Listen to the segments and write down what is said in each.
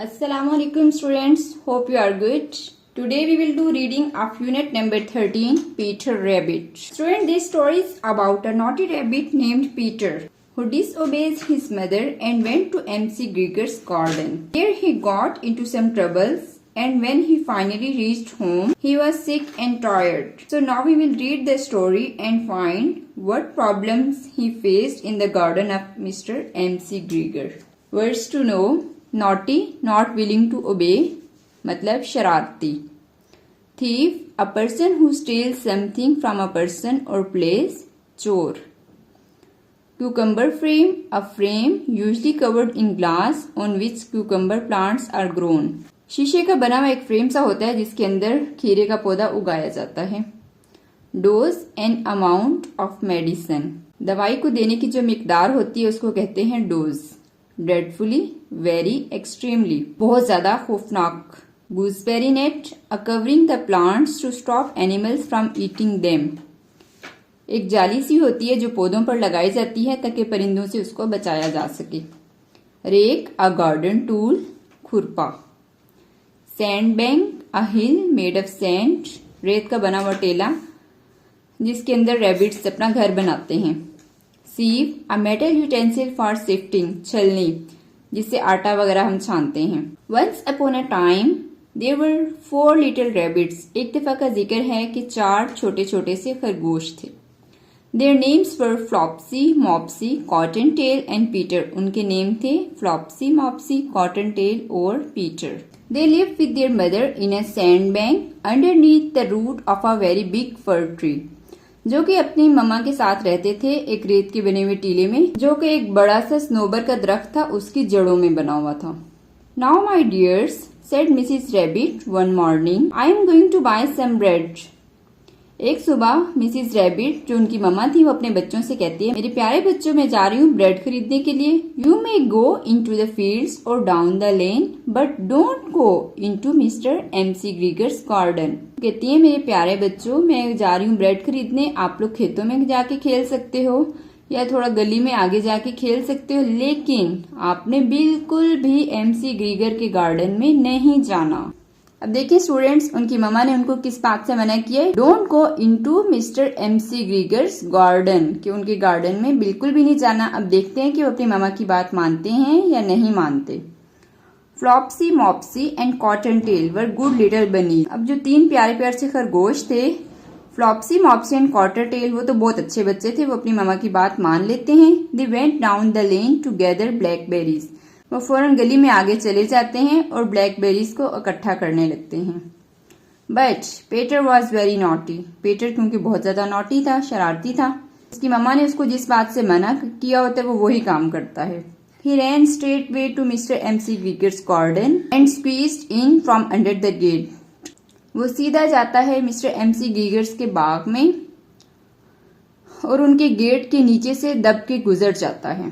Assalamualaikum students, hope you are good. Today we will do reading of unit number 13, Peter Rabbit. Student, this story is about a naughty rabbit named Peter who disobeys his mother and went to MC Gregor's garden. There he got into some troubles, and when he finally reached home, he was sick and tired. So now we will read the story and find what problems he faced in the garden of Mr. MC Gregor. Words to know: naughty, not willing to obey, मतलब शरारती. Thief, a person who steals something from a person or place, चोर. Cucumber frame, a frame usually covered in glass on which cucumber plants are grown. शीशे का बना हुआ एक frame सा होता है जिसके अंदर खीरे का पौधा उगाया जाता है. Dose, an amount of medicine, दवाई को देने की जो मिकदार होती है उसको कहते हैं डोज. ड्रेडफुली, वेरी, एक्सट्रीमली, बहुत ज्यादा, खौफनाक. Gooseberry net, a covering the plants to stop animals from eating them, एक जाली सी होती है जो पौधों पर लगाई जाती है ताकि परिंदों से उसको बचाया जा सके. रेक, अ गार्डन टूल, खुरपा. Sand bank, a hill made of sand, रेत का बना हुआ टेला जिसके अंदर रैबिट्स अपना घर बनाते हैं. Sieve, a metal utensil for sifting, छलनी जिससे आटा वगैरह हम छानते हैं. Once upon a time there were 4 little rabbits, एक दफा का जिक्र है कि 4 छोटे छोटे से खरगोश थे. Their names were Flopsy, Mopsy, Cottontail and Peter, उनके नेम थे फ्लॉप्सी, मॉप्सी, कॉटन टेल और Peter. They lived with their mother in a sandbank underneath the root of a very big fir tree. जो कि अपनी मम्मा के साथ रहते थे एक रेत के बने हुए टीले में जो कि एक बड़ा सा स्नोबर का दरख्त था उसकी जड़ों में बना हुआ था. Now my dears, said Mrs. Rabbit one morning, I am going to buy some bread. एक सुबह मिसिज रैबिट जो उनकी मम्मा थी वो अपने बच्चों से कहती है, मेरे प्यारे बच्चों मैं जा रही हूँ ब्रेड खरीदने के लिए. You may go into the fields और down the lane but don't go into Mister MC Gregor's garden. कहती है मेरे प्यारे बच्चों मैं जा रही हूँ ब्रेड खरीदने, आप लोग खेतों में जाके खेल सकते हो या थोड़ा गली में आगे जाके खेल सकते हो, लेकिन आपने बिल्कुल भी MC ग्रीगर के गार्डन में नहीं जाना. अब देखिए स्टूडेंट्स, उनकी मम्मा ने उनको किस बात से मना किया है? Don't go into Mister MC Gregor's garden, कि उनके गार्डन में बिल्कुल भी नहीं जाना. अब देखते हैं कि वो अपनी मम्मा की बात मानते हैं या नहीं मानते. Flopsy, Mopsy and Cottontail were good little bunny. अब जो 3 प्यारे प्यारे से खरगोश थे, Flopsy, Mopsy and Cottontail, वो तो बहुत अच्छे बच्चे थे, वो अपनी मम्मा की बात मान लेते हैं. They went down the lane to gather blackberries, वो फौरन गली में आगे चले जाते हैं और ब्लैकबेरीज को इकट्ठा करने लगते हैं. But Peter was very naughty, Peter क्योंकि बहुत ज्यादा नॉटी था, शरारती था, उसकी मम्मा ने उसको जिस बात से मना किया होता है वो वही काम करता है. He ran straight way to Mister MC Gregor's garden and squeezed in from under the gate, वो सीधा जाता है मिस्टर MC ग्रीगर्स के बाग में और उनके गेट के नीचे से दब के गुजर जाता है.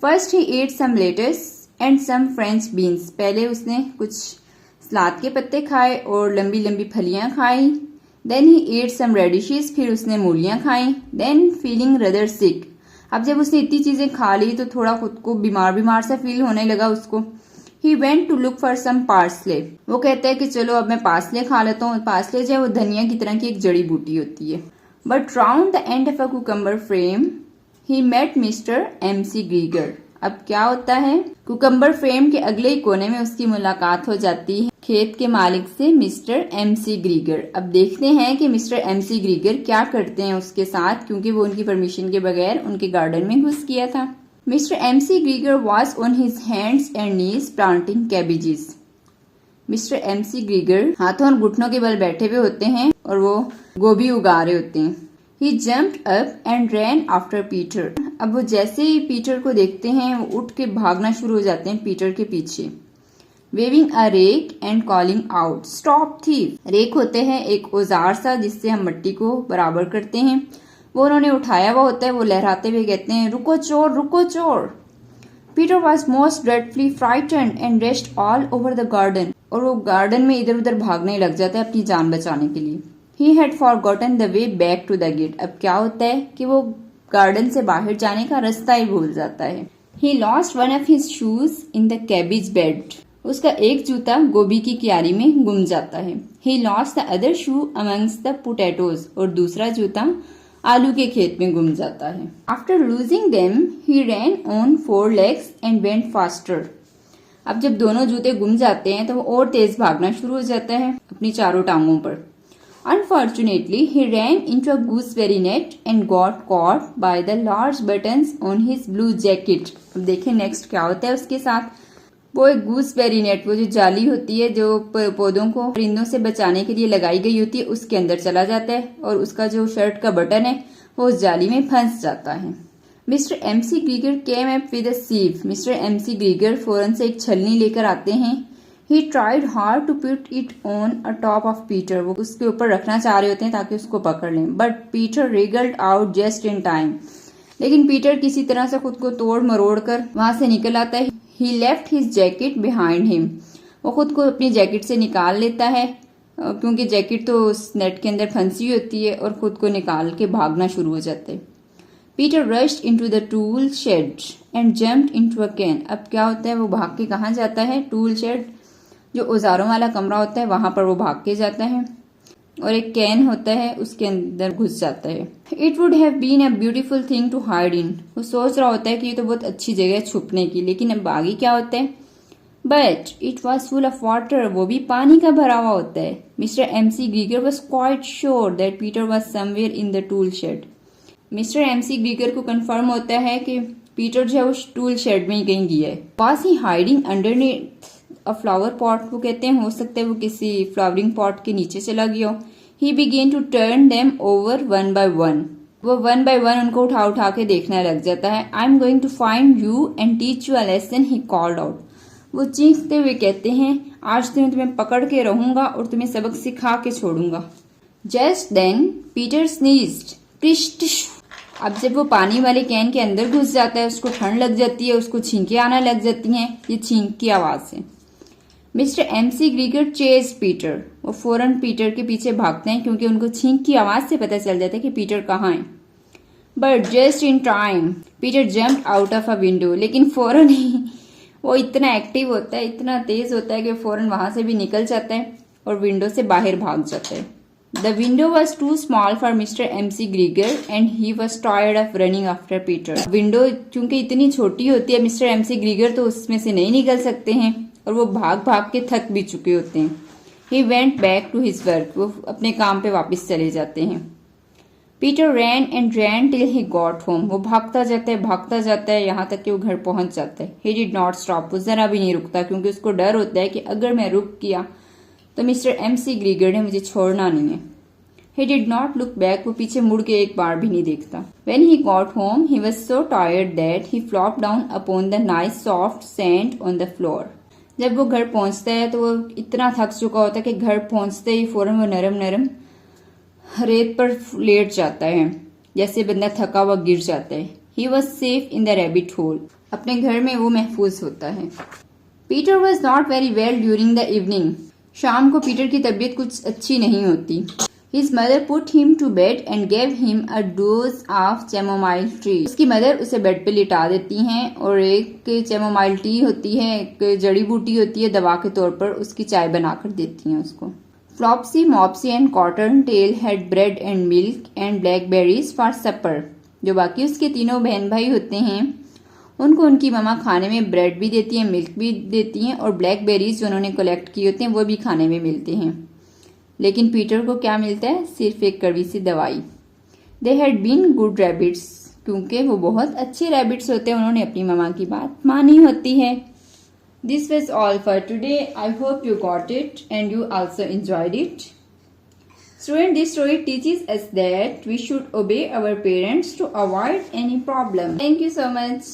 First he ate some lettuce and some French beans, पहले उसने कुछ सलाद के पत्ते खाए और लंबी लंबी फलियां खाई. देन ही एट सम रेडिशेस, फिर उसने मूलियां खाई. देन फीलिंग रदर सिक, अब जब उसने इतनी चीजें खा ली तो थोड़ा खुद को बीमार बीमार सा फील होने लगा उसको. He went to look for some parsley, वो कहता है कि चलो अब मैं पार्सले खा लेता हूँ. पार्सले जो है वो धनिया की तरह की एक जड़ी बूटी होती है. But round the end of a cucumber frame he met mister MC Gregor. अब क्या होता है, कुकम्बर फ्रेम के अगले ही कोने में उसकी मुलाकात हो जाती है खेत के मालिक से मिस्टर MC ग्रीगर. अब देखते हैं कि मिस्टर MC ग्रीगर क्या करते हैं उसके साथ, क्योंकि वो उनकी परमिशन के बगैर उनके गार्डन में घुस गया था. Mister MC ग्रीगर was on his hands and knees planting cabbages. Mister MC ग्रीगर हाथों और घुटनों के बल बैठे हुए होते हैं और वो गोभी उगा रहे होते हैं. He jumped up and ran after Peter. अब वो जैसे ही पीटर को देखते हैं वो उठ के भागना शुरू हो जाते हैं पीटर के पीछे. Waving a rake and calling out, Stop thief! रेक होते हैं एक औजार सा जिससे हम मिट्टी को बराबर करते हैं, वो उन्होंने उठाया हुआ होता है, वो लहराते हुए कहते हैं रुको चोर, रुको चोर. Peter was most dreadfully frightened and rushed all over the garden. और वो गार्डन में इधर उधर भागने लग जाता है अपनी जान बचाने के लिए. He had forgotten the way back to the gate. अब क्या होता है कि वो गार्डन से बाहर जाने का रास्ता ही भूल जाता है. He lost one of his shoes in the cabbage bed. उसका एक जूता गोभी की क्यारी में गुम जाता है। He lost the other shoe amongst the potatoes, और दूसरा जूता आलू के खेत में गुम जाता है। After losing them, he ran on 4 legs and went faster. अब जब दोनों जूते गुम जाते हैं तो वो और तेज भागना शुरू हो जाता है अपनी चारों टांगों पर। Unfortunately, he ran into a gooseberry net and got caught by the large buttons on his blue jacket. अब देखें नेक्स्ट क्या होता है उसके साथ। वो एक गूसबेरी नेट, वो जो जाली होती है जो पौधों को परिंदों से बचाने के लिए लगाई गई होती है, उसके अंदर चला जाता है और उसका जो शर्ट का बटन है वो उस जाली में फंस जाता है। Mister MC ग्रीगर came up with a sieve. Mister MC ग्रीगर फौरन से एक छलनी लेकर आते हैं। He tried hard to put it on a top of Peter. वो उसके ऊपर रखना चाह रहे होते हैं ताकि उसको पकड़ लें, but Peter wriggled out just in time. लेकिन पीटर किसी तरह से खुद को तोड़ मरोड़ कर वहां से निकल आता है। He left his jacket behind him. वो खुद को अपनी जैकेट से निकाल लेता है क्योंकि जैकेट तो उस नेट के अंदर फंसी होती है, और खुद को निकाल के भागना शुरू हो जाता है। Peter rushed into the tool shed and jumped into a can. अब क्या होता है, वो भाग के कहाँ जाता है? टूल शेड, जो औजारों वाला कमरा होता है, वहां पर वो भाग के जाता है और एक कैन होता है उसके अंदर घुस जाता है। It would have been a beautiful thing to hide in. वो सोच रहा होता है कि ये तो बहुत अच्छी जगह है छुपने की, लेकिन अब आगे क्या होता है? But it was full of water. वो भी पानी का भरा हुआ होता है। Mr. MC Grieger was quite sure that Peter was somewhere in the tool shed. Mister MC ग्रीगर को कंफर्म होता है कि पीटर जो है उस टूल शेड में ही कहीं गया है। Was he hiding underneath a flower pot? वो कहते हैं हो सकता है वो किसी फ्लावरिंग पॉट के नीचे चला गया हो। He began to turn them over one by one. वो one by one उनको उठा उठा के देखने लग जाता है। I'm going to find you and teach you a lesson, he called out. वो चीखते हुए कहते हैं आज तो मैं तुम्हें पकड़ के रहूंगा और तुम्हें सबक सिखा के छोड़ूंगा। Just then Peter sneezed. अब जब वो पानी वाले कैन के अंदर घुस जाता है उसको ठंड लग जाती है, उसको छींके आना लग जाती हैं। ये छींक की आवाज से मिस्टर MC ग्रीगर चेज पीटर। वो फौरन पीटर के पीछे भागते हैं क्योंकि उनको छींक की आवाज से पता चल जाता है कि पीटर कहाँ है। But just in time Peter jump out of a window. लेकिन फौरन ही वो इतना एक्टिव होता है, इतना तेज होता है कि फौरन वहां से भी निकल जाता है और विंडो से बाहर भाग जाता है। The window was too small for Mr. MC Grieger and he was tired of running after Peter. Window चूंकि इतनी छोटी होती है, मिस्टर MC ग्रीगर तो उसमें से नहीं निकल सकते हैं और वो भाग भाग के थक भी चुके होते हैं। He went back to his work. वो अपने काम पे वापस चले जाते हैं। Peter ran and ran till he got home. वो भागता जाता है यहाँ तक कि वो घर पहुंच जाता है। He did not stop. वो जरा भी नहीं रुकता क्योंकि उसको डर होता है कि अगर मैं रुक गया तो मिस्टर MC ग्रीगर ने मुझे छोड़ना नहीं है। He did not look back. वो पीछे मुड़ के एक बार भी नहीं देखता। When he got home, he was so tired that he flopped down upon the nice soft sand on the floor. जब वो घर पहुंचता है तो वो इतना थक चुका होता है कि घर पहुंचते ही फौरन वो नरम नरम रेत पर लेट जाता है, जैसे बंदा थका हुआ गिर जाता है। He was safe in the rabbit hole. अपने घर में वो महफूज होता है। Peter was not very well during the evening. शाम को पीटर की तबीयत कुछ अच्छी नहीं होती। His mother put him to bed and gave him a dose of chamomile tea. उसकी मदर उसे बेड पे लिटा देती हैं और एक चैमोमाइल टी होती है, एक जड़ी बूटी होती है, दवा के तौर पर उसकी चाय बनाकर देती हैं उसको। Flopsy, Mopsy and Cottontail had bread and milk and blackberries for supper. जो बाकी उसके तीनों बहन भाई होते हैं उनको उनकी मम्मा खाने में ब्रेड भी देती है, मिल्क भी देती हैं और ब्लैकबेरीज जो उन्होंने कलेक्ट किए होते हैं वो भी खाने में मिलते हैं। लेकिन पीटर को क्या मिलता है? सिर्फ एक कड़वी सी दवाई। They had been good rabbits, क्योंकि वो बहुत अच्छे रैबिट्स होते हैं, उन्होंने अपनी मम्मा की बात मानी होती है। This was all for today. I hope you got it and you also enjoyed it. Student, this story teaches us that we should obey our parents to avoid any problem. Thank you so much.